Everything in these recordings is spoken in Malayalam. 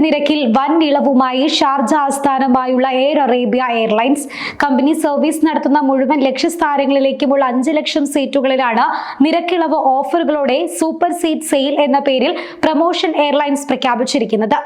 നിരക്കിൽ വൻ ഇളവുമായി ഷാർജ ആസ്ഥാനമായുള്ള air Arabia airlines company service നടത്തുന്ന മുഴുവൻ ലക്ഷ്യസ്ഥാനങ്ങളിലേക്കുമുള്ള 5 ലക്ഷം സീറ്റുകളിലാണ് നിരക്കിളവ് ഓഫറുകളോടെ സൂപ്പർ സീറ്റ് സെയിൽ എന്ന പേരിൽ പ്രൊമോഷൻ എയർലൈൻസ് പ്രഖ്യാപിച്ചിരിക്കുന്നത്.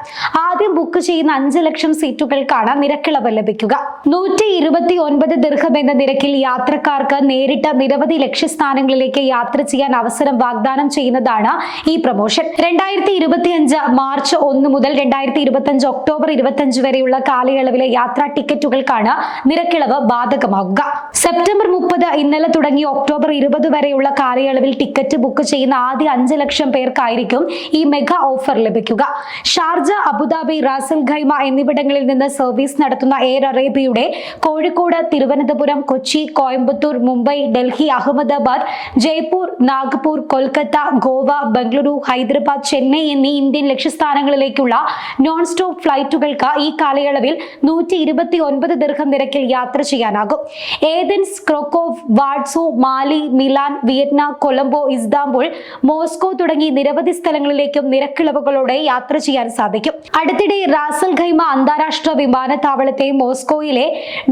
ആദ്യം ബുക്ക് ചെയ്യുന്ന 5 ലക്ഷം സീറ്റുകൾക്കാണ് നിരക്കിളവ് ലഭിക്കുക. 129 ദിർഹം എന്ന നിരക്കിൽ യാത്രക്കാർക്ക് നേരിട്ട് നിരവധി ലക്ഷ്യസ്ഥാനങ്ങളിലേക്ക് യാത്ര ചെയ്യാൻ അവസരം വാഗ്ദാനം ചെയ്യുന്നതാണ് ഈ പ്രൊമോഷൻ. 2025 മാർച്ച് 1 മുതൽ 2025 ഒക്ടോബർ 25 വരെയുള്ള കാലയളവിലെ യാത്രാ ടിക്കറ്റുകൾക്കാണ് നിരക്കിളവ് ബാധകമാകുക. സെപ്റ്റംബർ 30 ഇന്നലെ തുടങ്ങി ഒക്ടോബർ 20 വരെയുള്ള കാലയളവിൽ ടിക്കറ്റ് ബുക്ക് ചെയ്യുന്ന ആദ്യ 5 ലക്ഷം പേർക്കായിരിക്കും ഈ മെഗാ ഓഫർ ലഭിക്കുക. ഷാർജ, അബുദാബി, റാസൽ ഖൈമ എന്നിവിടങ്ങളിൽ നിന്ന് സർവീസ് നടത്തുന്ന എയർ അറേബ്യയുടെ കോഴിക്കോട്, തിരുവനന്തപുരം, കൊച്ചി, കോയമ്പത്തൂർ, മുംബൈ, ഡൽഹി, അഹമ്മദാബാദ്, ജയ്പൂർ, നാഗ്പൂർ, കൊൽക്കത്ത, ഗോവ, ബംഗളൂരു, ഹൈദരാബാദ്, ചെന്നൈ എന്നീ ഇന്ത്യൻ ലക്ഷ്യസ്ഥാനങ്ങളിലേക്കുള്ള നോൺ സ്റ്റോപ്പ് ഫ്ലൈറ്റുകൾക്ക് ഈ കാലയളവിൽ 129 ദിർഹം നിരക്കിൽ യാത്ര ചെയ്യാനാകും. Athens, Krakow, Warsaw, Male, Milan, Vietnam, Colombo, Istanbul, Moscow തുടങ്ങി നിരവധി സ്ഥലങ്ങളിലേക്കും നിരക്കിളവുകളോടെ യാത്ര ചെയ്യാൻ സാധിക്കും. അടുത്തിടെ റാസൽ ഖൈമ അന്താരാഷ്ട്ര വിമാനത്താവളത്തെ മോസ്കോയിലെ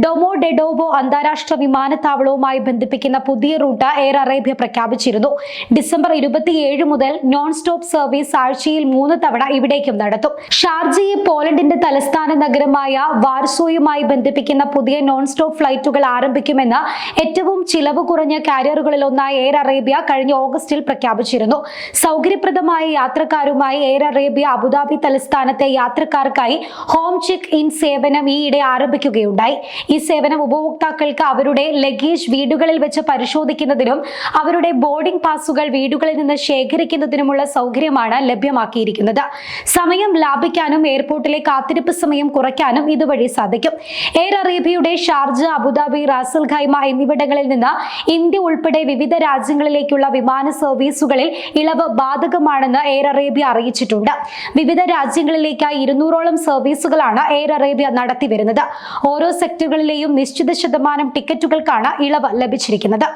ഡൊമോഡെഡോവോ അന്താരാഷ്ട്ര വിമാനത്താവളവുമായി ബന്ധിപ്പിക്കുന്ന പുതിയ റൂട്ട് എയർ അറേബ്യ പ്രഖ്യാപിച്ചിരുന്നു. ഡിസംബർ 27 മുതൽ നോൺ സ്റ്റോപ്പ് സർവീസ് ആഴ്ചയിൽ 3 തവണ ഇവിടേക്കും നടത്തും. ഷാർജയെ പോളണ്ടിന്റെ തലസ്ഥാന നഗരമായ വാർസോയുമായി ബന്ധിപ്പിക്കുന്ന പുതിയ നോൺ സ്റ്റോപ്പ് ഫ്ലൈറ്റുകൾ ആരംഭിക്കുമെന്ന് ഏറ്റവും ചിലവ് കുറഞ്ഞ കാരിയറുകളിൽ ഒന്നായ എയർ അറേബ്യ കഴിഞ്ഞ ഓഗസ്റ്റിൽ പ്രഖ്യാപിച്ചിരുന്നു. സൗകര്യപ്രദമായ യാത്രക്കാരുമായി എയർ അറേബ്യ അബുദാബി തലസ്ഥാനത്തെ യാത്രക്കാർക്കായി ഹോം ചെക്ക് ഇൻ സേവനം ഈയിടെ ആരംഭിക്കുകയുണ്ടായി. ഈ സേവനം ഉപഭോക്താക്കൾക്ക് അവരുടെ ലഗേജ് വീടുകളിൽ വെച്ച് പരിശോധിക്കുന്നതിനും അവരുടെ ബോർഡിംഗ് പാസുകൾ വീടുകളിൽ നിന്ന് ശേഖരിക്കുന്നതിനുമുള്ള സൗകര്യമാണ് ലഭ്യമാക്കിയിരിക്കുന്നത്. സമയം ലാഭിക്കാനും എയർപോർട്ടിലെ കാത്തിരിപ്പ് സമയം കുറയ്ക്കാനും ഇതുവഴി സാധിക്കും. എയർ അറേബ്യയുടെ ഷാർജ, അബുദാബി, റാസൽ ഖൈമ എന്നിവിടങ്ങളിൽ നിന്ന് ഇന്ത്യ ഉൾപ്പെടെ വിവിധ രാജ്യങ്ങളിലേക്കുള്ള വിമാന സർവീസുകളിൽ ഇളവ് ബാധകമാണെന്ന് എയർ അറേബ്യ അറിയിച്ചിട്ടുണ്ട്. വിവിധ രാജ്യങ്ങളിലേക്കായി 200ഓളം സർവീസുകളാണ് എയർ അറേബ്യ നടത്തിവരുന്നത്. ഓരോ സെക്ടറുകളിലെയും നിശ്ചിത ശതമാനം ടിക്കറ്റുകൾക്കാണ് ഇളവ് ലഭിച്ചിരിക്കുന്നത്.